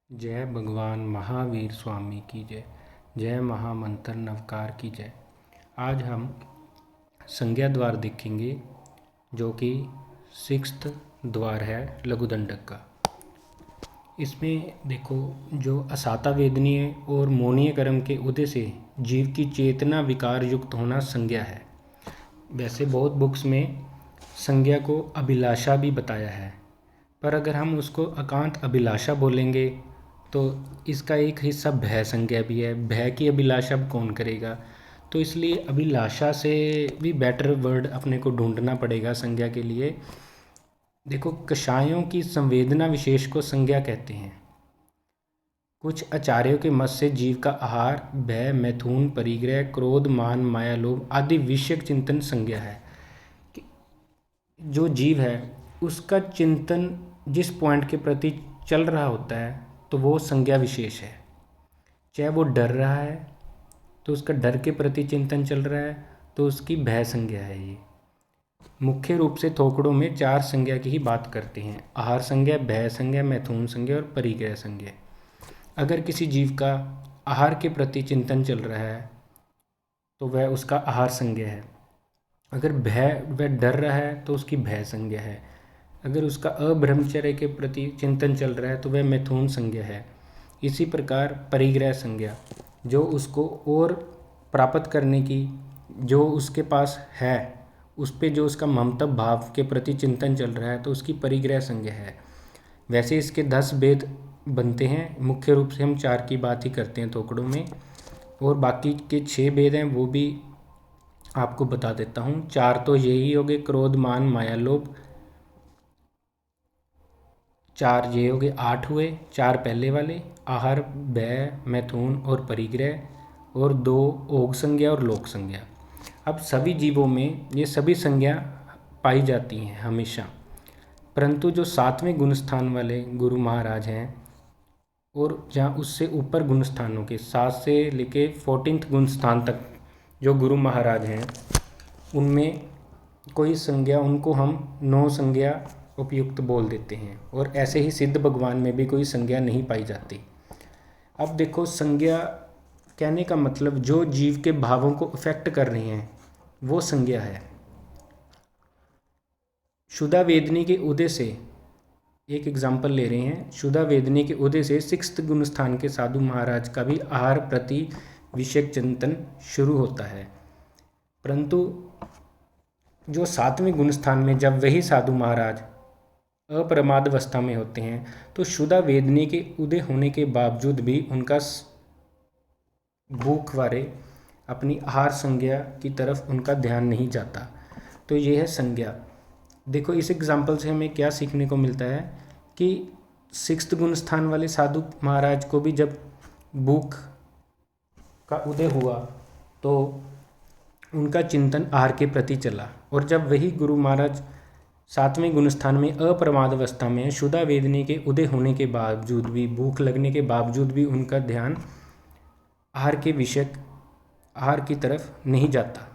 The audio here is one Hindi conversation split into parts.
जय भगवान महावीर स्वामी की जय। जय महामंत्र नवकार की जय। आज हम संज्ञा द्वार देखेंगे जो कि 6th द्वार है लघुदंडक का। इसमें देखो, जो असाता वेदनीय और मौनीय कर्म के उदय से जीव की चेतना विकार युक्त होना संज्ञा है। वैसे बहुत बुक्स में संज्ञा को अभिलाषा भी बताया है, पर अगर हम उसको एकांत अभिलाषा बोलेंगे तो इसका एक हिस्सा भय संज्ञा भी है। भय की अभिलाषा कौन करेगा, तो इसलिए अभिलाषा से भी बेटर वर्ड अपने को ढूंढना पड़ेगा संज्ञा के लिए। देखो, कषायों की संवेदना विशेष को संज्ञा कहते हैं। कुछ आचार्यों के मत से जीव का आहार, भय, मैथुन, परिग्रह, क्रोध, मान, माया, लोभ आदि विषयक चिंतन संज्ञा है। जो जीव है उसका चिंतन जिस पॉइंट के प्रति चल रहा होता है तो वो संज्ञा विशेष है। चाहे वो डर रहा है तो उसका डर के प्रति चिंतन चल रहा है तो उसकी भय संज्ञा है। ये मुख्य रूप से थोकड़ों में 4 संज्ञा की ही बात करते हैं: आहार संज्ञा, भय संज्ञा, मैथुन संज्ञा और परिग्रह संज्ञा। अगर किसी जीव का आहार के प्रति चिंतन चल रहा है तो वह उसका आहार संज्ञा है। अगर वह डर रहा है तो उसकी भय संज्ञा है। अगर उसका अब्रह्मचर्य के प्रति चिंतन चल रहा है तो वह मैथुन संज्ञा है। इसी प्रकार परिग्रह संज्ञा, जो उसको और प्राप्त करने की जो उसके पास है उस पे जो उसका ममता भाव के प्रति चिंतन चल रहा है तो उसकी परिग्रह संज्ञा है। वैसे इसके 10 भेद बनते हैं, मुख्य रूप से हम 4 की बात ही करते हैं थोकड़ों में, और बाकी के 6 भेद हैं वो भी आपको बता देता हूँ। 4 तो यही हो गए: क्रोध, मान, माया, लोभ। 4 ये हो गए, 8 हुए। 4 पहले वाले आहार, भय, मैथुन और परिग्रह, और 2 ओग संज्ञा और लोक संज्ञा। अब सभी जीवों में ये सभी संज्ञा पाई जाती हैं हमेशा, परंतु जो 7वें गुण स्थान वाले गुरु महाराज हैं और जहाँ उससे ऊपर गुण स्थानों के 7 से लेके 14th गुण स्थान तक जो गुरु महाराज हैं उनमें कोई संज्ञा, उनको हम 9 संज्ञा उपयुक्त बोल देते हैं, और ऐसे ही सिद्ध भगवान में भी कोई संज्ञा नहीं पाई जाती। अब देखो, संज्ञा कहने का मतलब जो जीव के भावों को अफेक्ट कर रही हैं वो संज्ञा है। शुदा वेदनी के उदय से एक एग्जाम्पल ले रहे हैं। शुदा वेदनी के उदय से 6th गुण स्थान के साधु महाराज का भी आहार प्रति विषयक चिंतन शुरू होता है, परंतु जो 7वें गुण स्थान में जब वही साधु महाराज अप्रमाद अवस्था में होते हैं तो शुदा वेदनी के उदय होने के बावजूद भी उनका भूख वारे अपनी आहार संज्ञा की तरफ उनका ध्यान नहीं जाता। तो ये है संज्ञा। देखो, इस एग्जाम्पल से हमें क्या सीखने को मिलता है कि 6th गुण स्थान वाले साधु महाराज को भी जब भूख का उदय हुआ तो उनका चिंतन आहार के प्रति चला, और जब वही गुरु महाराज 7वें गुण स्थान में अप्रमाद अवस्था में शुदा वेदनी के उदय होने के बावजूद भी, भूख लगने के बावजूद भी उनका ध्यान आहार के विषयक आहार की तरफ नहीं जाता।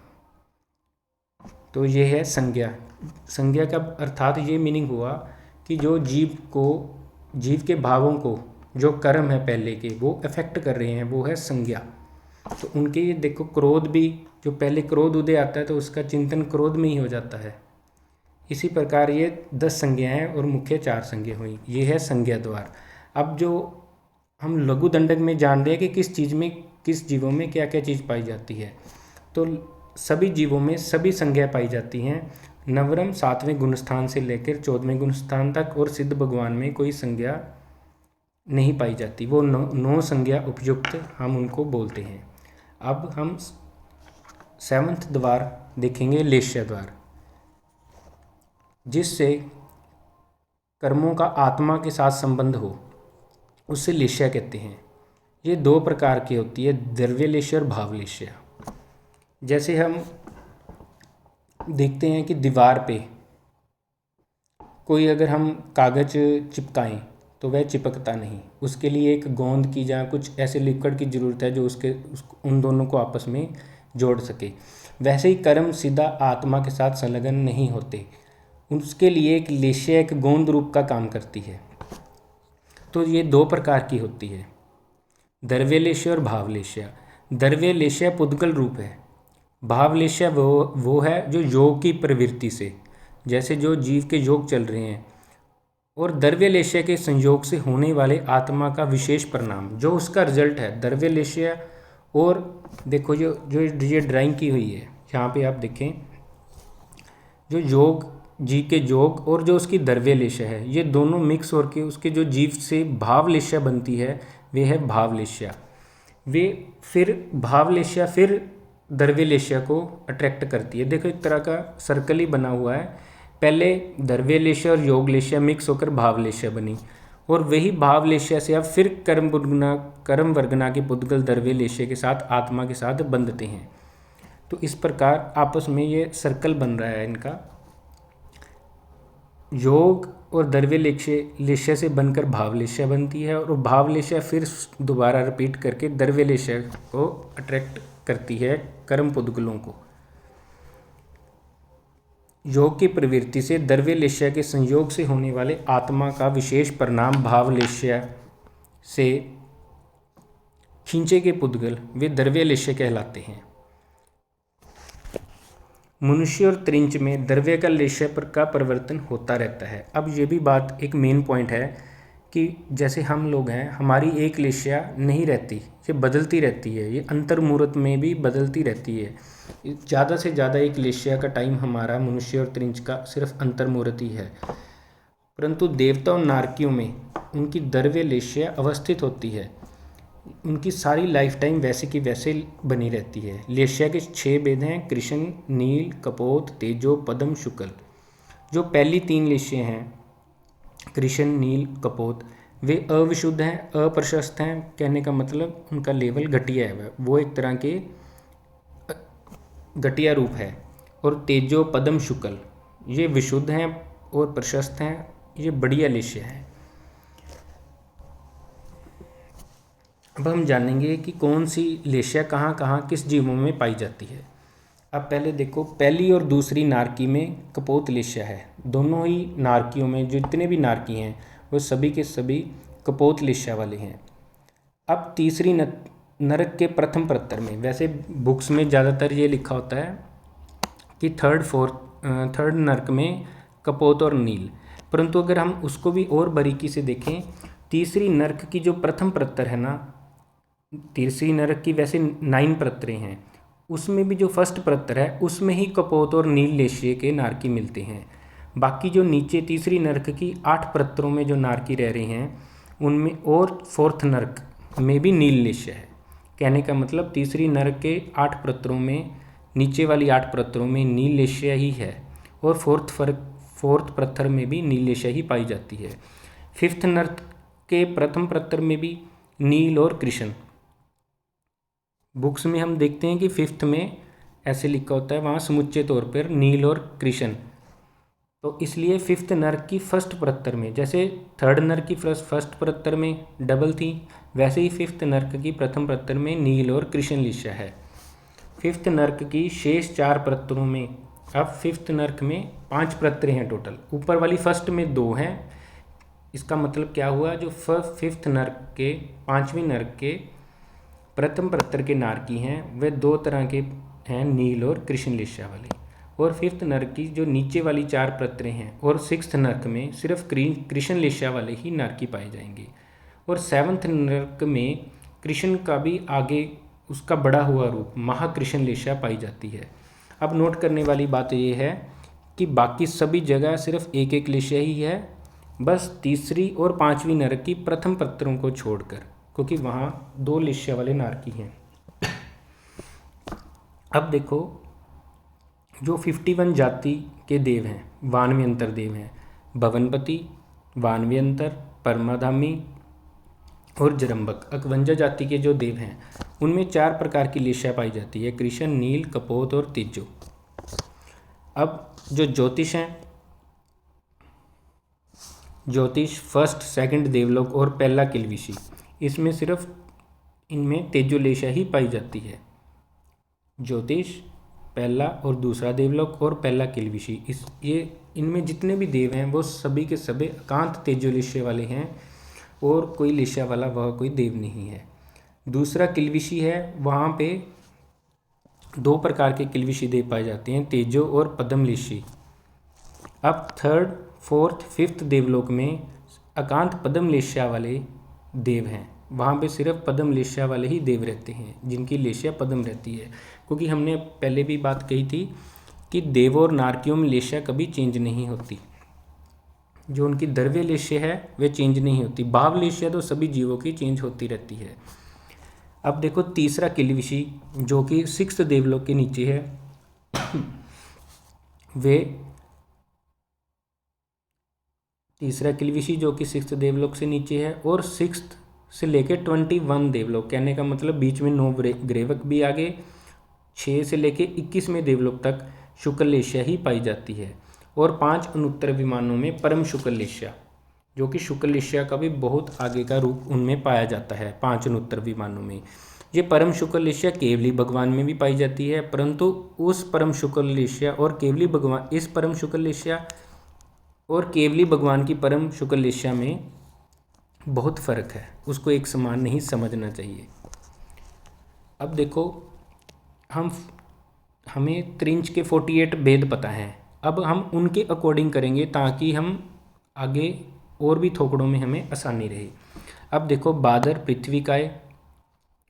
तो ये है संज्ञा। संज्ञा का अर्थात ये मीनिंग हुआ कि जो जीव के भावों को जो कर्म है पहले के वो अफेक्ट कर रहे हैं, वो है संज्ञा। तो उनके ये देखो, क्रोध भी, जो पहले क्रोध उदय आता है तो उसका चिंतन क्रोध में ही हो जाता है। इसी प्रकार ये 10 संज्ञाएँ और मुख्य 4 संज्ञा हुई। ये है संज्ञा द्वार। अब जो हम लघु दंडक में जान रहे हैं कि किस जीवों में क्या क्या चीज़ पाई जाती है, तो सभी जीवों में सभी संज्ञा पाई जाती हैं। नवरम 7वें गुण स्थान से लेकर 14वें गुण स्थान तक, और सिद्ध भगवान में कोई संज्ञा नहीं पाई जाती। वो 9 संज्ञा उपयुक्त हम उनको बोलते हैं। अब हम 7th द्वार देखेंगे, लेश्य द्वार, जिससे कर्मों का आत्मा के साथ संबंध हो, उससे लेश्या कहते हैं। ये 2 प्रकार की होती है, द्रव्य लेश्य और भाव लेश्य। जैसे हम देखते हैं कि दीवार पे कोई अगर हम कागज़ चिपकाएं तो वह चिपकता नहीं, उसके लिए एक गोंद की या कुछ ऐसे लिक्विड की ज़रूरत है जो उन दोनों को आपस में जोड़ सके। वैसे ही कर्म सीधा आत्मा के साथ संलग्न नहीं होते, उसके लिए एक लेश्या, एक गोंद रूप का काम करती है। तो ये दो प्रकार की होती है, द्रव्यलेश्य और भावलेश्य। द्रव्यलेश्य पुद्गल रूप है, भावलेश्य वो है जो योग की प्रवृत्ति से, जैसे जो जीव के योग चल रहे हैं, और द्रव्यलेश्य के संयोग से होने वाले आत्मा का विशेष परिणाम जो उसका रिजल्ट है द्रव्यलेश्य। और देखो जो जो ये ड्राइंग की हुई है यहाँ पे आप देखें, जो योग जीव के योग और जो उसकी द्रव्यलेश्य है, ये दोनों मिक्स होकर उसके जो जीव से भावलेश्य बनती है वे है भावलेश्य। वे फिर भावलेश्य फिर द्रव्यलेश्य को अट्रैक्ट करती है। देखो एक तरह का सर्कल ही बना हुआ है, पहले द्रव्यलेश्य और योगलेश्य मिक्स होकर भावलेश्य बनी, और वही भावलेश्य से अब फिर कर्म वर्गना के पुद्गल द्रव्यलेश्य के साथ आत्मा के साथ बंधते हैं। तो इस प्रकार आपस में ये सर्कल बन रहा है इनका, योग और द्रव्यलेश्य से बनकर भावलेश्य बनती है, और भावलेश्य फिर दोबारा रिपीट करके द्रव्यलेश्य को अट्रैक्ट करती है कर्म पुद्गलों को। योग की प्रवृत्ति से द्रव्यलेश्य के संयोग से होने वाले आत्मा का विशेष परिणाम भावलेश्य से खींचे के पुद्गल वे द्रव्यलेश्य कहलाते हैं। मनुष्य और त्रिंच में द्रव्य का लेश्य का परिवर्तन होता रहता है। अब ये भी बात एक मेन पॉइंट है कि जैसे हम लोग हैं, हमारी एक लेश्या नहीं रहती, ये बदलती रहती है, ये अंतर्मुहूर्त में भी बदलती रहती है। ज़्यादा से ज़्यादा एक लेश्या का टाइम हमारा मनुष्य और त्रिंच का सिर्फ अंतर्मुहूर्त ही है, परंतु देवता और नारकियों में उनकी द्रव्य लेश्या अवस्थित होती है, उनकी सारी लाइफ टाइम वैसे की वैसे बनी रहती है। लेश्या के 6 भेद हैं, कृष्ण, नील, कपोत, तेजो, पद्म, शुक्ल। जो पहली 3 लेश्य हैं कृष्ण, नील, कपोत, वे अविशुद्ध हैं, अप्रशस्त हैं, कहने का मतलब उनका लेवल घटिया है, वो एक तरह के घटिया रूप है। और तेजो, पद्म, शुक्ल ये विशुद्ध हैं और प्रशस्त हैं, ये बढ़िया लेश्य हैं। अब हम जानेंगे कि कौन सी लेश्या कहाँ कहाँ किस जीवों में पाई जाती है। अब पहले देखो, पहली और दूसरी नारकी में कपोत लेश्या है। दोनों ही नारकियों में जितने भी नारकी हैं वो सभी के सभी कपोत लेश्या वाले हैं। अब तीसरी नरक के प्रथम प्रत्तर में, वैसे बुक्स में ज़्यादातर ये लिखा होता है कि थर्ड नरक में कपोत और नील, परंतु अगर हम उसको भी और बारीकी से देखें, तीसरी नरक की जो प्रथम प्रत्तर है ना, तीसरी नरक की वैसे 9 प्रत्तरें हैं, उसमें भी जो फर्स्ट प्रत्तर है उसमें ही कपोत और नील लेश्य के नारकी मिलते हैं। बाकी जो नीचे तीसरी नरक की 8 प्रत्तरों में जो नारकी रह रहे हैं उनमें, और फोर्थ नरक में भी नील लेश्य है। कहने का मतलब तीसरी नरक के 8 प्रत्तरों में, नीचे वाली 8 प्रत्तरों में नील लेश्य ही है, और फोर्थ प्रत्तर में भी नील लेश्य ही पाई जाती है। फिफ्थ नरक के प्रथम प्रत्तर में भी नील और कृष्ण, बुक्स में हम देखते हैं कि 5th में ऐसे लिखा होता है, वहाँ समुच्चय तौर पर नील और कृष्ण, तो इसलिए 5th नरक की फर्स्ट प्रत्तर में, जैसे 3rd नरक की फर्स्ट प्रत्तर में डबल थी, वैसे ही 5th नरक की प्रथम प्रत्तर में नील और कृष्ण लेश्य है। 5th नरक की शेष 4 प्रत्तरों में, अब 5th नरक में 5 प्रत्तरें हैं टोटल, ऊपर वाली फर्स्ट में 2 हैं। इसका मतलब क्या हुआ, जो 5th नरक के 5वीं नरक के प्रथम प्रत्तर के नारकी हैं वे 2 तरह के हैं, नील और कृष्ण लेश्या वाले। और 5th नरक की जो नीचे वाली 4 प्रत्तरें हैं, और 6th नरक में सिर्फ कृष्ण लेश्या वाले ही नारकी पाए जाएंगे। और 7th नरक में कृष्ण का भी आगे उसका बड़ा हुआ रूप महाकृष्ण लेश्या पाई जाती है। अब नोट करने वाली बात यह है कि बाकी सभी जगह सिर्फ एक एक लेश्या ही है, बस तीसरी और 5वीं नरक की प्रथम प्रत्तरों को छोड़कर, क्योंकि वहाँ 2 लेश्या वाले नारकी हैं। अब देखो, जो 51 जाति के देव हैं, वानव्यंतर देव हैं, भवनपति, वानव्यंतर, परमाधामी और जरंबक, 51 जाति के जो देव हैं उनमें 4 प्रकार की लेश्या पाई जाती है, कृष्ण, नील, कपोत और तेजो। अब जो ज्योतिष हैं, ज्योतिष फर्स्ट, सेकंड देवलोक और पहला किलविशी, इसमें सिर्फ इनमें तेजो लेश्या ही पाई जाती है। ज्योतिष, पहला और दूसरा देवलोक और पहला किलविशी, इनमें जितने भी देव हैं वो सभी के सभी एकांत तेजो लेश्य वाले हैं। और कोई लेशिया वाला वह कोई देव नहीं है। दूसरा किल्विशी है, वहाँ पे 2 प्रकार के किल्विशी देव पाए जाते हैं, तेजो और पद्मलेशी। अब 3rd, 4th, 5th देवलोक में एकांत पद्मलेशिया वाले देव हैं। वहाँ पे सिर्फ पद्मलेशिया वाले ही देव रहते हैं जिनकी लेशिया पद्म रहती है, क्योंकि हमने पहले भी बात कही थी कि देव और नारकियों में लेशिया कभी चेंज नहीं होती। जो उनकी द्रव्य लेशिया है वे चेंज नहीं होती। भाव लेशिया तो सभी जीवों की चेंज होती रहती है। अब देखो तीसरा किल्विशी जो कि 6th देवलोक के नीचे है, वे तीसरा किल्विशी जो कि 6th देवलोक से नीचे है और 6th से लेके 21 देवलोक, कहने का मतलब बीच में 9 ग्रेवक भी आगे, 6 से लेके 21वें देवलोक तक शुक्ल लेशिया ही पाई जाती है। और 5 अनुत्तर विमानों में परम शुक्ल लेशिया, जो कि शुक्ल लेशिया का भी बहुत आगे का रूप उनमें पाया जाता है 5 अनुत्तर विमानों में। ये परम शुक्ल लेशिया केवली भगवान में भी पाई जाती है, परंतु उस परम शुक्ल लेशिया और केवली भगवान, इस परम शुक्ल लेशिया और केवली भगवान की परम शुक्ल लेशिया में बहुत फ़र्क है, उसको एक समान नहीं समझना चाहिए। अब देखो हमें त्रिंच के 48 भेद पता हैं, अब हम उनके अकॉर्डिंग करेंगे ताकि हम आगे और भी थोकड़ों में हमें आसानी रहे। अब देखो बादर पृथ्वी काय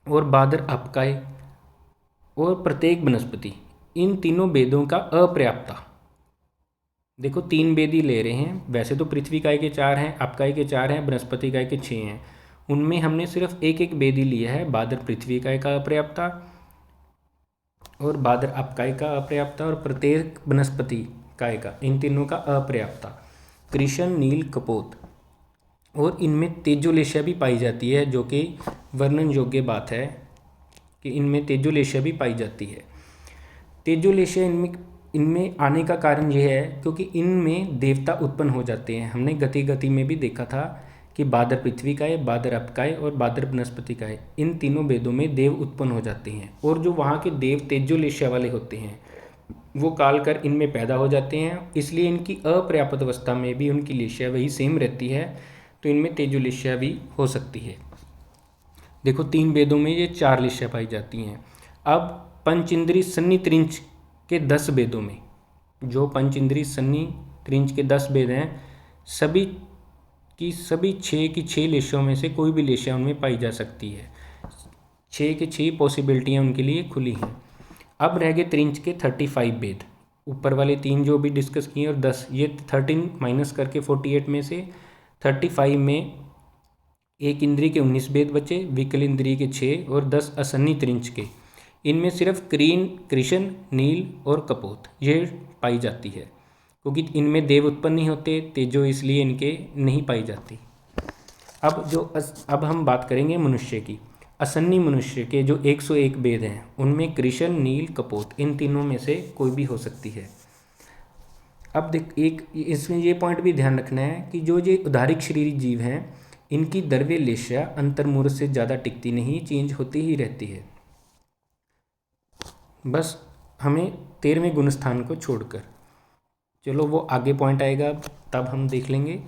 और बादर अपकाय और प्रत्येक वनस्पति, इन तीनों वेदों का अपर्याप्ता। देखो 3 वेद ही ले रहे हैं, वैसे तो पृथ्वी काय के 4 हैं, अपकाय के 4 हैं, बृहस्पति काय के 6 हैं। उनमें हमने सिर्फ एक वेद ही लिया है, बादर पृथ्वी काय का अपर्याप्ता और बादर अपकाय का अपर्याप्ता और प्रत्येक वनस्पति काय का, इन तीनों का अपर्याप्ता। कृष्ण नील कपोत, और इनमें तेजोलेशिया भी पाई जाती है, जो कि वर्णन योग्य बात है कि इनमें तेजोलेशिया भी पाई जाती है। तेजोलेशिया इनमें आने का कारण यह है क्योंकि इनमें देवता उत्पन्न हो जाते हैं। हमने गति में भी देखा था कि बादर पृथ्वी काय, बादर अपकाय और बादर वनस्पति काय, इन तीनों वेदों में देव उत्पन्न हो जाते हैं। और जो वहाँ के देव तेजोलेशिया वाले होते हैं वो काल कर इनमें पैदा हो जाते हैं, इसलिए इनकी अपर्याप्त अवस्था में भी उनकी लेशिया वही सेम रहती है, तो इनमें तेजोलेशिया भी हो सकती है। देखो 3 वेदों में ये 4 लेशिया पाई जाती हैं। अब पंचइंद्री सन्नी त्रिंच के 10 वेदों में, जो पंचइंद्री सन्नी त्रिंच के 10 वेद हैं, सभी 6 की 6 लेशियों में से कोई भी लेशिया उनमें पाई जा सकती है। 6 के 6 पॉसिबिलिटियाँ उनके लिए खुली हैं। अब रह गए त्रिंच के 35 वेद, ऊपर वाले 3 जो भी डिस्कस किए और 10, ये 13 माइनस करके 48 में से 35 में एक इंद्री के 19 वेद बचे, विकल इंद्री के 6 और 10 असन्नी त्रिंच के। इनमें सिर्फ कृष्ण, नील और कपोत ये पाई जाती है, क्योंकि इनमें देव उत्पन्न नहीं होते, तेजो इसलिए इनके नहीं पाई जाती। अब हम बात करेंगे मनुष्य की। असन्नी मनुष्य के जो 101 वेद हैं उनमें कृष्ण, नील, कपोत, इन तीनों में से कोई भी हो सकती है। अब इसमें ये पॉइंट भी ध्यान रखना है कि जो ये उदारिक शरीरी जीव हैं इनकी द्रव्य लेशिया अंतर्मूर्त से ज़्यादा टिकती नहीं, चेंज होती ही रहती है, बस हमें 13वें गुणस्थान को छोड़कर। चलो वो आगे पॉइंट आएगा तब हम देख लेंगे।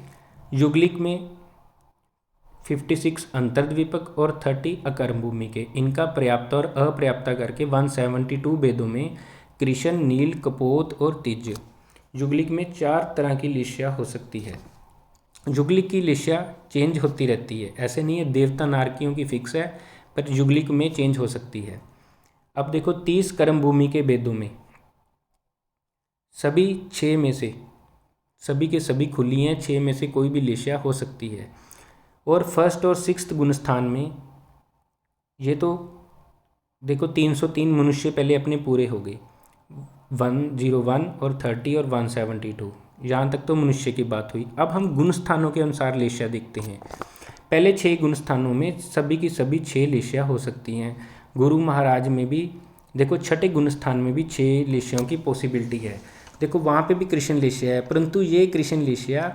युगलिक में 56 अंतर्द्वीपक और 30 अकर्म भूमि के, इनका पर्याप्त और अपर्याप्ता करके 172 वेदों में कृष्ण, नील, कपोत और तेज। युगलिक में 4 तरह की लेशिया हो सकती है। युगलिक की लेशिया चेंज होती रहती है, ऐसे नहीं है देवता नारकियों की फिक्स है, पर युगलिक में चेंज हो सकती है। अब देखो 30 कर्म भूमि के वेदों में सभी 6 में से सभी के सभी खुली हैं, 6 में से कोई भी लेशिया हो सकती है। और 1st और 6th गुणस्थान में ये तो देखो 303 मनुष्य पहले अपने पूरे हो गए, 101 और 30 और 172, यहाँ तक तो मनुष्य की बात हुई। अब हम गुणस्थानों के अनुसार लेशिया देखते हैं। पहले 6 गुणस्थानों में सभी की सभी 6 लेशिया हो सकती हैं। गुरु महाराज में भी देखो 6ठे गुणस्थान में भी 6 लेशियाओं की पॉसिबिलिटी है। देखो वहाँ पे भी कृष्ण लेशिया है, परंतु ये कृष्ण लेशिया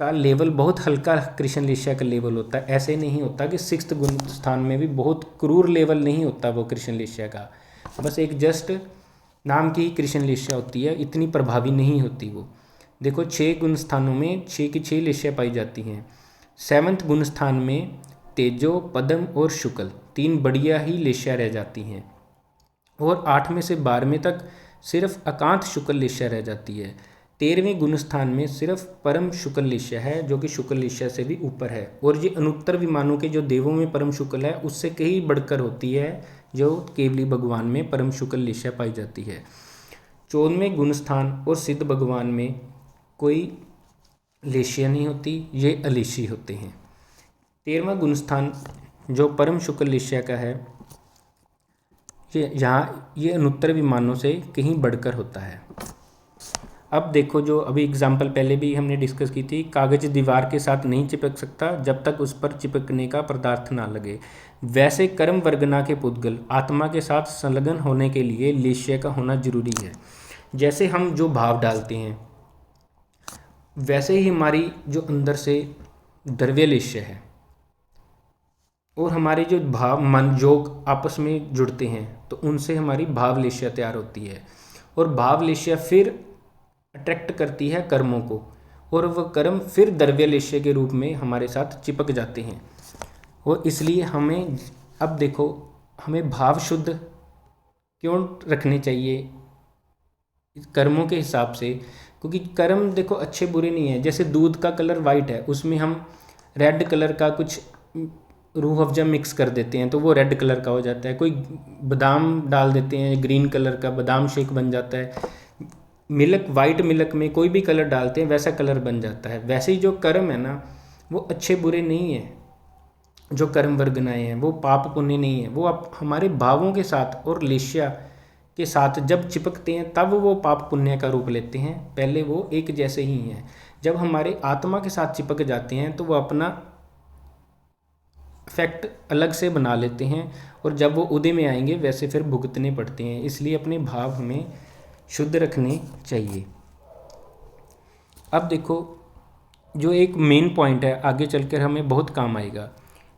का लेवल बहुत हल्का कृष्ण लेशिया का लेवल होता है। ऐसे नहीं होता कि 6th गुणस्थान में भी बहुत क्रूर लेवल नहीं होता वो कृष्ण लेशिया का, बस एक जस्ट नाम की ही कृष्ण लेशिया होती है, इतनी प्रभावी नहीं होती वो। देखो 6 गुणस्थानों में 6 की 6 लेशिया पाई जाती हैं। 7वें गुण स्थान में तेजो, पद्म और शुक्ल 3 बढ़िया ही लेशिया रह जाती हैं और 8वें से 12वें तक सिर्फ एकांत शुक्ल लेशिया रह जाती है। 13वें गुण स्थान में सिर्फ परम शुक्ल लेशिया है जो कि शुक्ल लेशिया से भी ऊपर है, और ये अनुत्तर विमानों के जो देवों में परम शुक्ल है उससे कहीं बढ़कर होती है जो केवली भगवान में परम शुक्ल लेशिया पाई जाती है। 14वें गुण स्थान और सिद्ध भगवान में कोई लेशिया नहीं होती, ये अलेशी होते हैं। 13वां गुण स्थान जो परम शुक्ल लेशिया का है ये अनुत्तर विमानों से कहीं बढ़कर होता है। अब देखो, जो अभी एग्जाम्पल पहले भी हमने डिस्कस की थी, कागज दीवार के साथ नहीं चिपक सकता जब तक उस पर चिपकने का पदार्थ ना लगे, वैसे कर्म वर्गना के पुद्गल आत्मा के साथ संलग्न होने के लिए लेशिया का होना जरूरी है। जैसे हम जो भाव डालते हैं वैसे ही हमारी जो अंदर से द्रव्य लेशिया है और हमारे जो भाव मन योग आपस में जुड़ते हैं तो उनसे हमारी भाव लेशिया तैयार होती है, और भाव लेशिया फिर अट्रैक्ट करती है कर्मों को, और वह कर्म फिर द्रव्य लेशिया के रूप में हमारे साथ चिपक जाते हैं। और इसलिए हमें अब देखो, हमें भाव शुद्ध क्यों रखने चाहिए कर्मों के हिसाब से, क्योंकि कर्म देखो अच्छे बुरे नहीं है। जैसे दूध का कलर वाइट है, उसमें हम रेड कलर का कुछ रूह अफ़ज़ा मिक्स कर देते हैं तो वो रेड कलर का हो जाता है। कोई बादाम डाल देते हैं, ग्रीन कलर का बादाम शेक बन जाता है। मिल्क, वाइट मिल्क में कोई भी कलर डालते हैं वैसा कलर बन जाता है। वैसे ही जो कर्म है ना वो अच्छे बुरे नहीं है, जो कर्म वर्गनाएँ हैं वो पाप पुण्य नहीं है, वो आप हमारे भावों के साथ और लेशिया के साथ जब चिपकते हैं तब वो पाप पुण्य का रूप लेते हैं। पहले वो एक जैसे ही हैं। जब हमारे आत्मा के साथ चिपक जाते हैं तो वो अपना इफेक्ट अलग से बना लेते हैं, और जब वो उदय में आएंगे वैसे फिर भुगतने पड़ते हैं। इसलिए अपने भाव हमें शुद्ध रखने चाहिए। अब देखो, जो एक मेन पॉइंट है आगे चलकर हमें बहुत काम आएगा।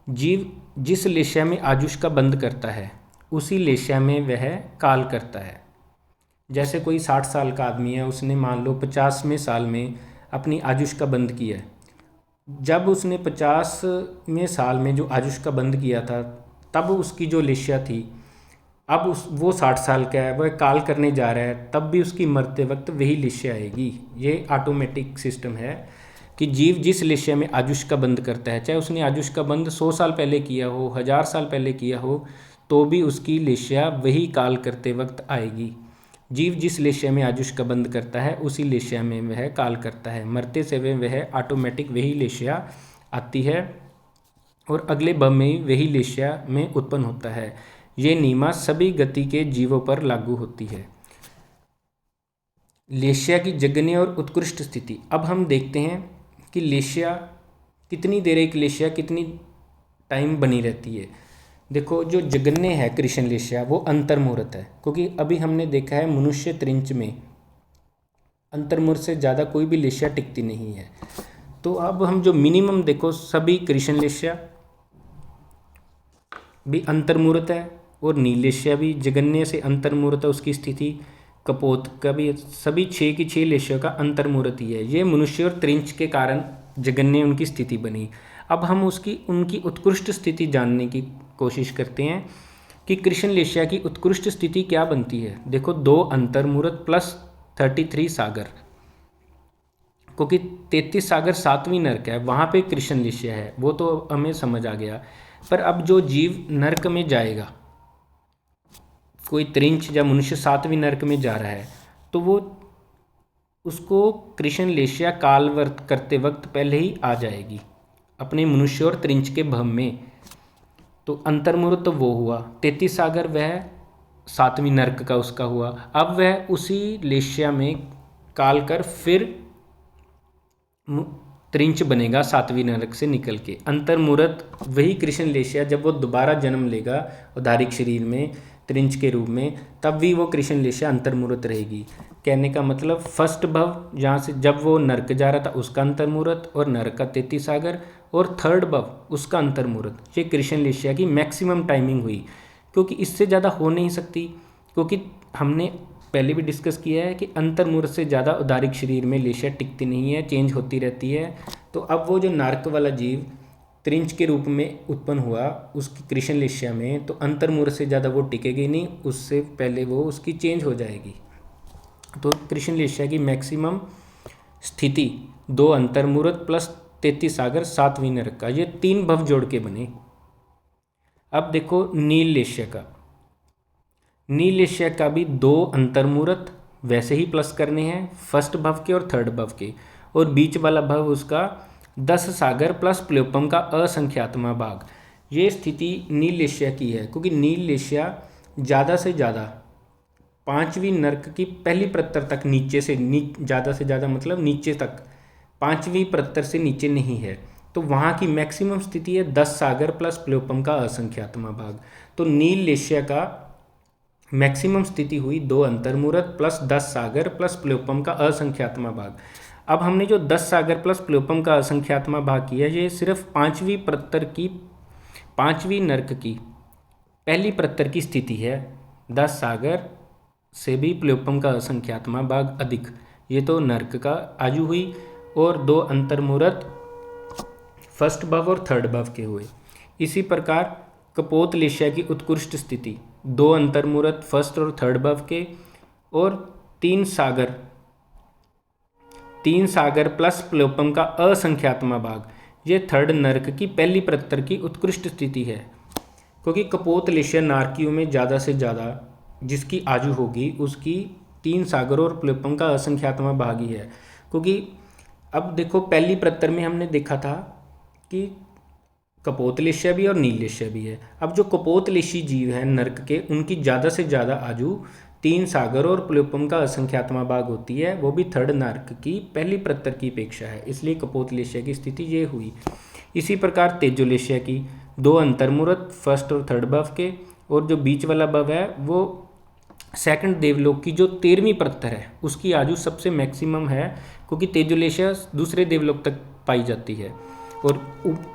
जीव जिस लेशिया में आयुष का बंध करता है उसी लेशिया में वह काल करता है। जैसे कोई 60 साल का आदमी है, उसने मान लो 50वें साल में अपनी आयुष का बंध किया है। जब उसने 50वें साल में जो आयुष का बंध किया था तब उसकी जो लेशिया थी, अब वो 60 साल का है, वह काल करने जा रहा है, तब भी उसकी मरते वक्त वही लेशिया आएगी। ये ऑटोमेटिक सिस्टम है कि जीव जिस लेशिया में आयुष का बंध करता है, चाहे उसने आयुष का बंध 100 साल पहले किया हो, 1000 साल पहले किया हो, तो भी उसकी लेशिया वही काल करते वक्त आएगी। जीव जिस लेशिया में आयुष का बंध करता है उसी लेशिया में वह काल करता है। मरते समय वह ऑटोमेटिक वही लेशिया आती है और अगले भव में वही लेशिया में उत्पन्न होता है। ये नीमा सभी गति के जीवों पर लागू होती है। लेशिया की जगन्य और उत्कृष्ट स्थिति। अब हम देखते हैं कि लेशिया कितनी देर, एक लेशिया कितनी टाइम बनी रहती है। देखो, जो जगन्य है कृष्ण लेशिया वो अंतर्मुहूर्त है, क्योंकि अभी हमने देखा है मनुष्य त्रिंच में अंतर्मुहूर्त से ज़्यादा कोई भी लेशिया टिकती नहीं है। तो अब हम जो मिनिमम देखो, सभी कृष्ण लेशिया भी अंतर्मुहूर्त है और नीलेशिया भी जगन्य से अंतर्मुहूर्त है उसकी स्थिति। कपोत का भी, सभी 6 की 6 लेशियों का अंतर्मुहूर्त ही है। ये मनुष्य और त्रिंच के कारण जगन्य उनकी स्थिति बनी। अब हम उनकी उत्कृष्ट स्थिति जानने की कोशिश करते हैं कि कृष्ण लेशिया की उत्कृष्ट स्थिति क्या बनती है। देखो, 2 अंतर्मुहूर्त प्लस 33 सागर, क्योंकि 33 सागर 7वीं नरक है, वहाँ पे कृष्ण लेशिया है, वो तो हमें समझ आ गया। पर अब जो जीव नरक में जाएगा, कोई त्रिंच या मनुष्य 7वीं नरक में जा रहा है, तो वो उसको कृष्ण लेशिया कालवर्त करते वक्त पहले ही आ जाएगी अपने मनुष्य और त्रिंच के भव में। तो अंतर्मुहूर्त तो वो हुआ, 33 सागर वह 7वीं नरक का उसका हुआ। अब वह उसी लेशिया में काल कर फिर त्रिंच बनेगा 7वीं नरक से निकल के। अंतर्मुहूर्त वही कृष्ण लेशिया जब वो दोबारा जन्म लेगा औदारिक शरीर में त्रिंच के रूप में, तब भी वो कृष्ण लेशिया अंतर्मुहूर्त रहेगी। कहने का मतलब फर्स्ट भव, जहाँ से जब वो नरक जा रहा था उसका अंतर्मुहूर्त, और नरक का 33 सागर, और थर्ड भव उसका अंतर्मुहूर्त। ये कृष्ण लेशिया की मैक्सिमम टाइमिंग हुई, क्योंकि इससे ज़्यादा हो नहीं सकती। क्योंकि हमने पहले भी डिस्कस किया है कि अंतर्मुहूर्त से ज़्यादा उदारिक शरीर में लेशिया टिकती नहीं है, चेंज होती रहती है। तो अब वो जो नार्क वाला जीव त्रिंच के रूप में उत्पन्न हुआ उसकी कृष्ण लेशिया में, तो अंतर्मुहूर्त से ज़्यादा वो टिकेगी नहीं, उससे पहले वो उसकी चेंज हो जाएगी। तो कृष्ण लेशिया की मैक्सिमम स्थिति 2 अंतर्मुहूर्त प्लस 33 सागर 7वीं नरक का, ये 3 भव जोड़ के बने। अब देखो नील लेशिया का, नील लेशिया का भी 2 अंतर्मुहूर्त वैसे ही प्लस करने हैं, फर्स्ट भव के और थर्ड भव के, और बीच वाला भव उसका 10 सागर प्लस प्लेपम का असंख्यातमा भाग। ये स्थिति नील लेशिया की है, क्योंकि नील लेशिया ज़्यादा से ज़्यादा 5वीं नर्क की पहली प्रत्तर तक नीचे से ज़्यादा से ज़्यादा मतलब नीचे तक 5वीं प्रत्तर से नीचे नहीं है। तो वहाँ की मैक्सिमम स्थिति है 10 सागर प्लस प्लेपम का असंख्यातमा भाग। तो नील लेशिया का मैक्सिमम स्थिति हुई 2 अंतर्मुहूर्त प्लस 10 सागर प्लस प्लेपम का असंख्यातमा भाग। अब हमने जो 10 सागर प्लस प्लेपम का असंख्यातमा भाग किया, ये सिर्फ 5वीं प्रत्तर की 5वीं नर्क की पहली प्रत्तर की स्थिति है। 10 सागर से भी प्लेपम का असंख्यातमा भाग अधिक, ये तो नर्क का आयु हुई, और 2 अंतर्मुहूर्त फर्स्ट भव और थर्ड भव के हुए। इसी प्रकार कपोत लेशिया की उत्कृष्ट स्थिति 2 अंतर्मुहूर्त फर्स्ट और थर्ड भव के, और 3 सागर प्लस प्लेपम का असंख्यातमा भाग, ये थर्ड नर्क की पहली प्रत्तर की उत्कृष्ट स्थिति है। क्योंकि कपोत लेशिया नारकियों में ज़्यादा से ज़्यादा जिसकी आयु होगी उसकी 3 सागर और प्लेपम का असंख्यातमा भाग ही है। क्योंकि अब देखो पहली प्रत्तर में हमने देखा था कि कपोत लेशिया भी और नील लेशिया भी है। अब जो कपोत लेशी जीव हैं नर्क के, उनकी ज़्यादा से ज़्यादा आयु 3 सागर और प्लेपम का असंख्यातमा भाग होती है, वो भी थर्ड नर्क की पहली प्रत्तर की अपेक्षा है, इसलिए कपोत लेशिया की स्थिति ये हुई। इसी प्रकार तेजो लेशिया की 2 अंतर्मुहूर्त फर्स्ट और थर्ड भव के, और जो बीच वाला भव है वो सेकंड देवलोक की जो 13वीं प्रत्तर है उसकी आयु सबसे मैक्सिमम है, क्योंकि तेजो लेशिया दूसरे देवलोक तक पाई जाती है और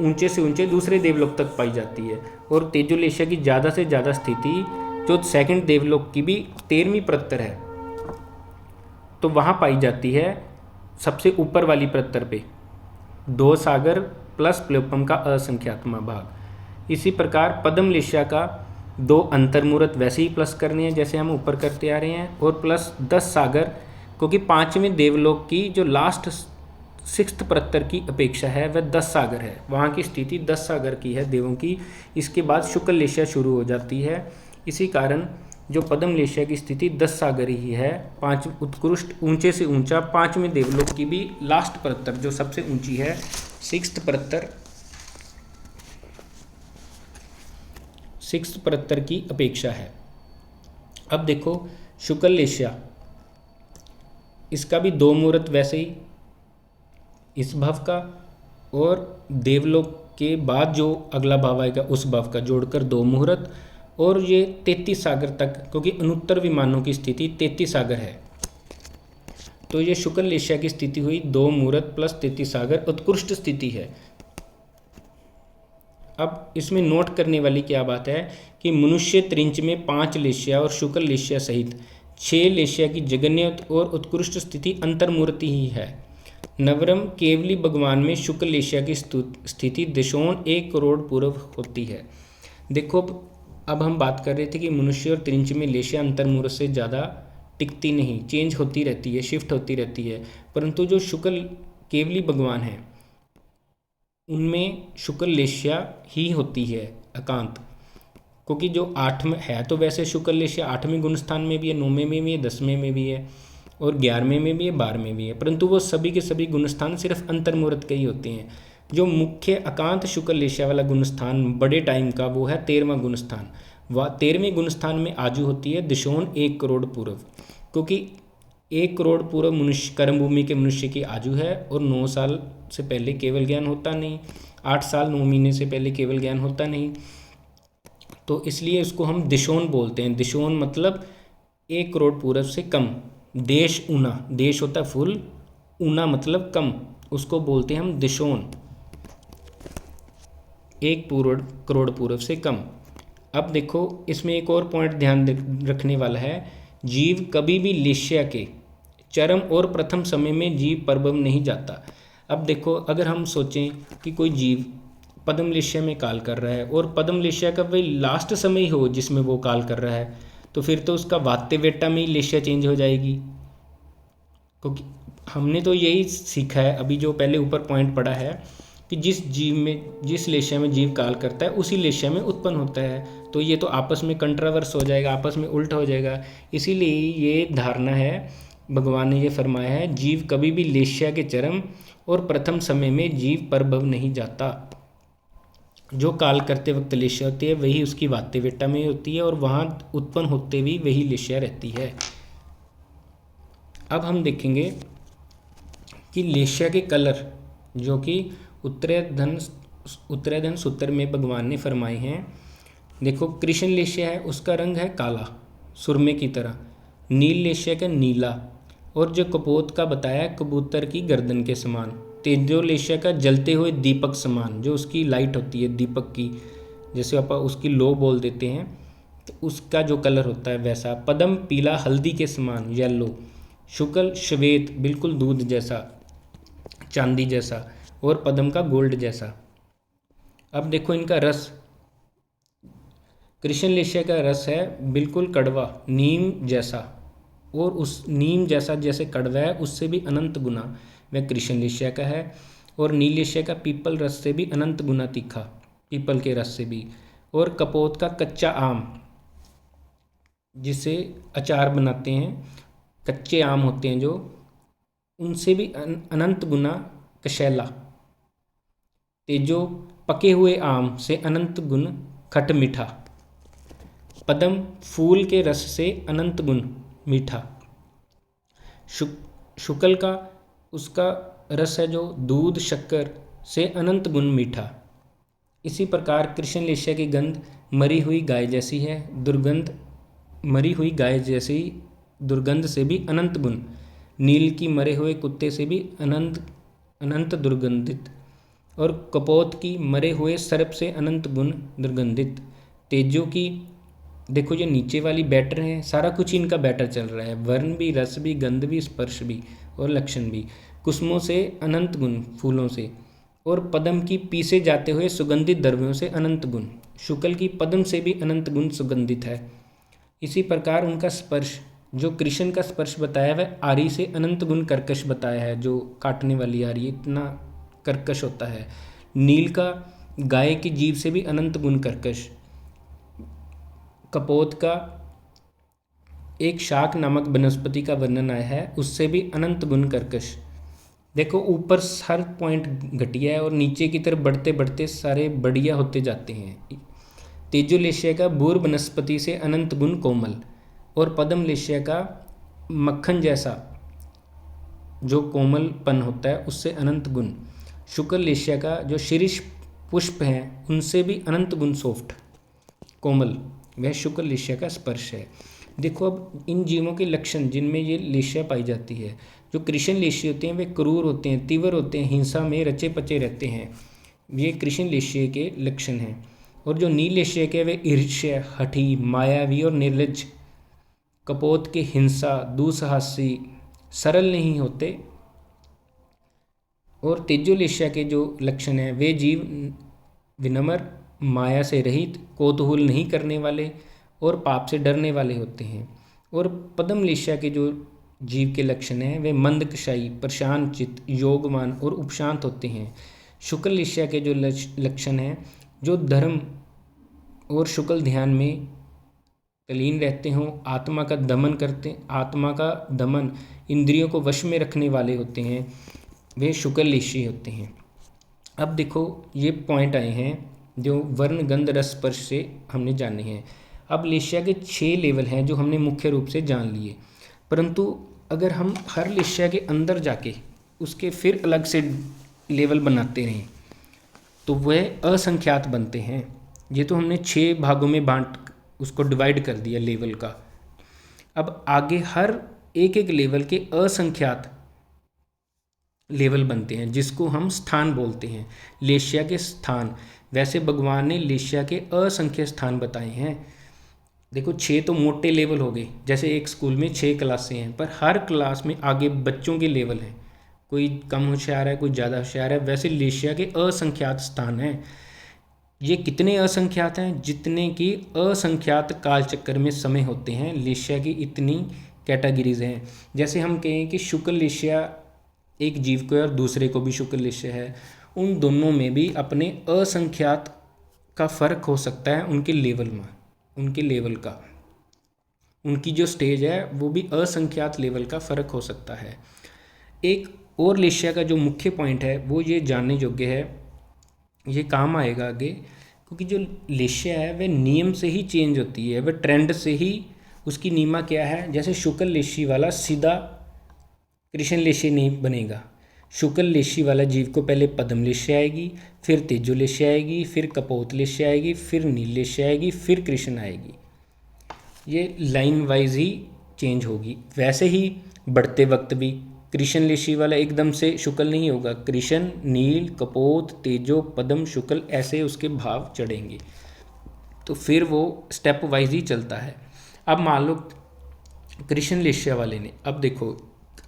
ऊंचे से ऊंचे दूसरे देवलोक तक पाई जाती है। और तेजो लेशिया की ज़्यादा से ज़्यादा स्थिति जो सेकंड देवलोक की भी 13वीं प्रत्तर है तो वहाँ पाई जाती है, सबसे ऊपर वाली प्रत्तर पे 2 सागर प्लस प्लेपम का असंख्यातमा भाग। इसी प्रकार पद्म लेशिया का 2 अंतर्मुहूर्त वैसे ही प्लस करने हैं जैसे हम ऊपर करते आ रहे हैं, और प्लस 10 सागर, क्योंकि 5वें देवलोक की जो लास्ट 6th प्रत्तर की अपेक्षा है वह 10 सागर है, वहाँ की स्थिति 10 सागर की है देवों की। इसके बाद शुक्ल लेशिया शुरू हो जाती है, इसी कारण जो पद्म लेशिया की स्थिति 10 सागर ही है। 5 उत्कृष्ट ऊंचे से ऊंचा 5वें देवलोक की भी लास्ट प्रत्तर जो सबसे ऊंची है 6th प्रत्तर की अपेक्षा है। अब देखो शुक्ल लेशिया, इसका भी 2 मुहूर्त वैसे ही इस भव का, और देवलोक के बाद जो अगला भाव आएगा उस भव का जोड़कर 2 मुहूर्त, और ये 33 सागर तक, क्योंकि अनुत्तर विमानों की स्थिति 33 सागर है, तो ये शुक्ल लेशिया की स्थिति हुई 2 मुहूर्त प्लस 33 सागर, उत्कृष्ट स्थिति है। अब इसमें नोट करने वाली क्या बात है कि मनुष्य त्रिंच में 5 लेशिया और शुक्ल लेशिया सहित 6 लेशिया की जगन्य और उत्कृष्ट स्थिति अंतर्मूर्ति ही है। नवरम केवली भगवान में शुक्ल लेशिया की स्थिति दिशोन 1 करोड़ पूर्व होती है। देखो अब हम बात कर रहे थे कि मनुष्य और त्रिंच में लेशिया अंतर्मूर्त से ज़्यादा टिकती नहीं, चेंज होती रहती है, शिफ्ट होती रहती है, परंतु जो शुक्ल केवली भगवान है उनमें शुक्ल लेशिया ही होती है एकांत, क्योंकि जो 8 में है तो वैसे शुक्ल लेशिया 8वें गुण स्थान में भी है, 9वें में भी है, 10वें में भी है, और 11वें में भी है, 12वें में भी है, परंतु वो सभी के सभी गुण स्थान सिर्फ अंतर्मूर्त के ही होते हैं। जो मुख्य एकांत शुक्ल लेशिया वाला गुण स्थान बड़े टाइम का वो है 13वां गुण स्थान। वह 13वें गुण स्थान में आजू होती है दिशोन 1 करोड़ पूर्व, क्योंकि 1 करोड़ पूर्व मनुष्य कर्म भूमि के मनुष्य की आयु है, और 9 साल से पहले केवल ज्ञान होता नहीं, 8 साल 9 महीने से पहले केवल ज्ञान होता नहीं, तो इसलिए इसको हम दिशोन बोलते हैं। दिशोन मतलब 1 करोड़ पूर्व से कम। देश ऊना, देश होता है फुल, ऊना मतलब कम, उसको बोलते हैं हम दिशोन, 1 करोड़ पूर्व से कम। अब देखो इसमें एक और पॉइंट ध्यान रखने वाला है जीव कभी भी लेश्या के चरम और प्रथम समय में जीव परभव नहीं जाता। अब देखो, अगर हम सोचें कि कोई जीव पद्म लेश्या में काल कर रहा है और पद्म लेश्या का वही लास्ट समय ही हो जिसमें वो काल कर रहा है, तो फिर तो उसका वात्य वेटा में ही लेश्या चेंज हो जाएगी। क्योंकि हमने तो यही सीखा है अभी, जो पहले ऊपर पॉइंट पढ़ा है कि जिस जीव में, जिस लेश्या में जीव काल करता है उसी लेश्या में उत्पन्न होता है। तो ये तो आपस में कंट्रावर्स हो जाएगा, आपस में उल्टा हो जाएगा। इसीलिए ये धारणा है, भगवान ने ये फरमाया है, जीव कभी भी लेश्या के चरम और प्रथम समय में जीव परभव नहीं जाता। जो काल करते वक्त लेश्या होती है वही उसकी वात्य वेटा में होती है और वहाँ उत्पन्न होते हुए वही लेश्या रहती है। अब हम देखेंगे कि लेश्या के कलर, जो कि उत्तराधन सूत्र में भगवान ने फरमाए हैं। देखो, कृष्ण लेश्या है उसका रंग है काला सुरमे की तरह, नील लेश्या का नीला, और जो कपोत का बताया कबूतर की गर्दन के समान, तेजो लेश्या का जलते हुए दीपक समान, जो उसकी लाइट होती है दीपक की, जैसे आप उसकी लो बोल देते हैं तो उसका जो कलर होता है वैसा। पद्म पीला हल्दी के समान येलो, शुक्ल श्वेत बिल्कुल दूध जैसा चांदी जैसा, और पद्म का गोल्ड जैसा। अब देखो इनका रस, कृष्ण लेश्या का रस है बिल्कुल कड़वा नीम जैसा, और उस नीम जैसा जैसे कड़वा है उससे भी अनंत गुना वह कृष्ण लेश्या का है। और नील लेश्या का पीपल रस से भी अनंत गुना तीखा, पीपल के रस से भी। और कपोत का कच्चा आम, जिसे अचार बनाते हैं, कच्चे आम होते हैं जो, उनसे भी अनंत गुना कशैला। तेजो पके हुए आम से अनंत गुण खट मीठा, पद्म फूल के रस से अनंत गुण मीठा, शुक्ल का उसका रस है जो दूध शक्कर से अनंत गुण मीठा। इसी प्रकार कृष्ण लेश्या की गंध मरी हुई गाय जैसी है, दुर्गंध मरी हुई गाय जैसी दुर्गंध से भी अनंत गुण, नील की मरे हुए कुत्ते से भी अनंत दुर्गंधित, और कपोत की मरे हुए सर्प से अनंत गुण दुर्गंधित। तेजो की, देखो ये नीचे वाली बैटर है, सारा कुछ इनका बैटर चल रहा है, वर्ण भी, रस भी, गंध भी, स्पर्श भी और लक्षण भी। कुसुमों से अनंत गुण फूलों से, और पद्म की पीसे जाते हुए सुगंधित द्रव्यों से अनंत गुण, शुक्ल की पद्म से भी अनंत गुण सुगंधित है। इसी प्रकार उनका स्पर्श, जो कृष्ण का स्पर्श बताया वह आरी से अनंत गुण कर्कश बताया है, जो काटने वाली आरी इतना कर्कश होता है। नील का गाय की जीभ से भी अनंत गुण कर्कश, कपोत का एक शाक नामक वनस्पति का वर्णन आया है, उससे भी अनंत गुण कर्कश। देखो ऊपर हर पॉइंट घटिया है और नीचे की तरफ बढ़ते बढ़ते सारे बढ़िया होते जाते हैं। तेजो लेश्या का बूर वनस्पति से अनंत गुण कोमल, और पद्म लेश्या का मक्खन जैसा जो कोमलपन होता है उससे अनंत गुण। शुक्ल लेश्या का जो शीर्ष पुष्प हैं उनसे भी अनंत गुण सॉफ्ट कोमल, वह शुक्ल लेश्या का स्पर्श है। देखो अब इन जीवों के लक्षण जिनमें ये लेश्या पाई जाती है, जो कृष्ण लेश्य होते हैं वे क्रूर होते हैं, तीव्र होते हैं, हिंसा में रचे पचे रहते हैं, ये कृष्ण लेश्य के लक्षण हैं। और जो नील लेश्य के वे ईर्ष्य, हठी, मायावी और निर्लज, कपोत के हिंसा, दुस्साहसी, सरल नहीं होते। और तेजो लेश्या के जो लक्षण हैं वे जीव विनम्र, माया से रहित, कौतूहल नहीं करने वाले और पाप से डरने वाले होते हैं। और पद्म लेश्या के जो जीव के लक्षण हैं वे मंद कशाई, प्रशांत चित्त, योगवान और उपशांत होते हैं। शुक्ल लेश्या के जो लक्षण हैं, जो धर्म और शुक्ल ध्यान में तलीन रहते हों, आत्मा का दमन करते, आत्मा का दमन, इंद्रियों को वश में रखने वाले होते हैं, वे शुक्ल लेश्य होते हैं। अब देखो ये पॉइंट आए हैं जो वर्ण गंध रस स्पर्श से हमने जाने हैं। अब लेश्या के 6 लेवल हैं जो हमने मुख्य रूप से जान लिए, परंतु अगर हम हर लेश्या के अंदर जाके उसके फिर अलग से लेवल बनाते रहें तो वह असंख्यात बनते हैं। ये तो हमने 6 भागों में बांट उसको डिवाइड कर दिया लेवल का। अब आगे हर एक एक लेवल के असंख्यात लेवल बनते हैं जिसको हम स्थान बोलते हैं, लेश्या के स्थान। वैसे भगवान ने लेश्या के असंख्य स्थान बताए हैं। देखो 6 तो मोटे लेवल हो गए, जैसे एक स्कूल में 6 क्लासें हैं, पर हर क्लास में आगे बच्चों के लेवल हैं, कोई कम होशियार है, कोई ज़्यादा होशियार है। वैसे लेशिया के असंख्यात स्थान हैं। ये कितने असंख्यात हैं? जितने कि असंख्यात कालचक्र में समय होते हैं, लेशिया की इतनी कैटेगरीज हैं। जैसे हम कहें कि शुक्ल लेशिया एक जीव को है और दूसरे को भी शुक्ल लेशिया है, उन दोनों में भी अपने असंख्यात का फ़र्क हो सकता है उनके लेवल में, उनके लेवल का, उनकी जो स्टेज है वो भी असंख्यात लेवल का फ़र्क हो सकता है। एक और लेशिया का जो मुख्य पॉइंट है वो ये जानने योग्य है, ये काम आएगा आगे, क्योंकि जो लेशिया है वह नियम से ही चेंज होती है, वह ट्रेंड से ही, उसकी नीमा क्या है। जैसे शुक्ल लेशी वाला सीधा कृष्ण लेशिया नहीं बनेगा। शुक्ल लेशी वाला जीव को पहले पद्म लेशिया आएगी, फिर तेजो लेशिया आएगी, फिर कपोत लेशिया आएगी, फिर नील लेशिया आएगी, फिर कृष्ण आएगी। ये लाइन वाइज ही चेंज होगी। वैसे ही बढ़ते वक्त भी कृष्ण लेशी वाला एकदम से शुक्ल नहीं होगा, कृष्ण, नील, कपोत, तेजो, पद्म, शुक्ल ऐसे उसके भाव चढ़ेंगे, तो फिर वो स्टेप वाइज ही चलता है। अब मान लो कृष्ण लेशिया वाले ने, अब देखो,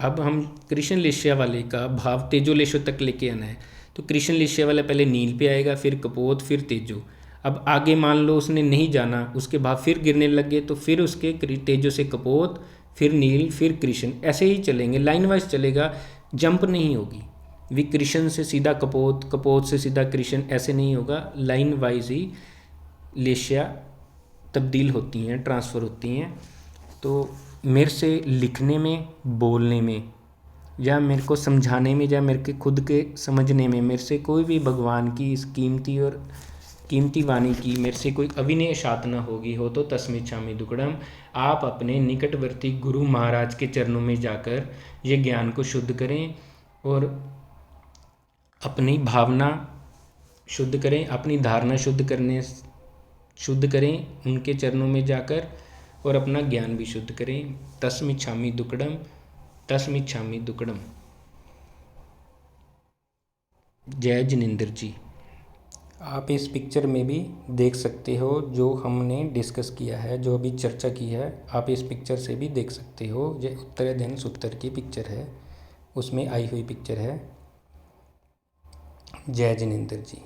अब हम कृष्ण लेशिया वाले का भाव तेजो लेशो तक लेके आना है, तो कृष्ण लेशिया वाला पहले नील पे आएगा, फिर कपोत, फिर तेजो। अब आगे मान लो उसने नहीं जाना, उसके भाव फिर गिरने लग गए, तो फिर उसके तेजो से कपोत, फिर नील, फिर कृष्ण, ऐसे ही चलेंगे, लाइन वाइज चलेगा, जंप नहीं होगी। वी कृष्ण से सीधा कपोत, कपोत से सीधा कृष्ण, ऐसे नहीं होगा, लाइन वाइज ही लेशिया तब्दील होती हैं, ट्रांसफ़र होती हैं। तो मेरे से लिखने में, बोलने में, या मेरे को समझाने में, या मेरे के खुद के समझने में मेरे से कोई भी भगवान की इस कीमती और कीमती वाणी की मेरे से कोई अविनय साधना होगी हो तो तस्मिच्छामि दुक्कडम। आप अपने निकटवर्ती गुरु महाराज के चरणों में जाकर ये ज्ञान को शुद्ध करें और अपनी भावना शुद्ध करें, अपनी धारणा शुद्ध करें उनके चरणों में जाकर, और अपना ज्ञान भी शुद्ध करें। तस्मिच्छामि दुक्कडम, तस्मिच्छामि दुक्कडम। जय जिनेंद्र जी। आप इस पिक्चर में भी देख सकते हो जो हमने डिस्कस किया है, जो अभी चर्चा की है, आप इस पिक्चर से भी देख सकते हो। ये उत्तराध्ययन सूत्र की पिक्चर है, उसमें आई हुई पिक्चर है। जय जिनेंद्र जी।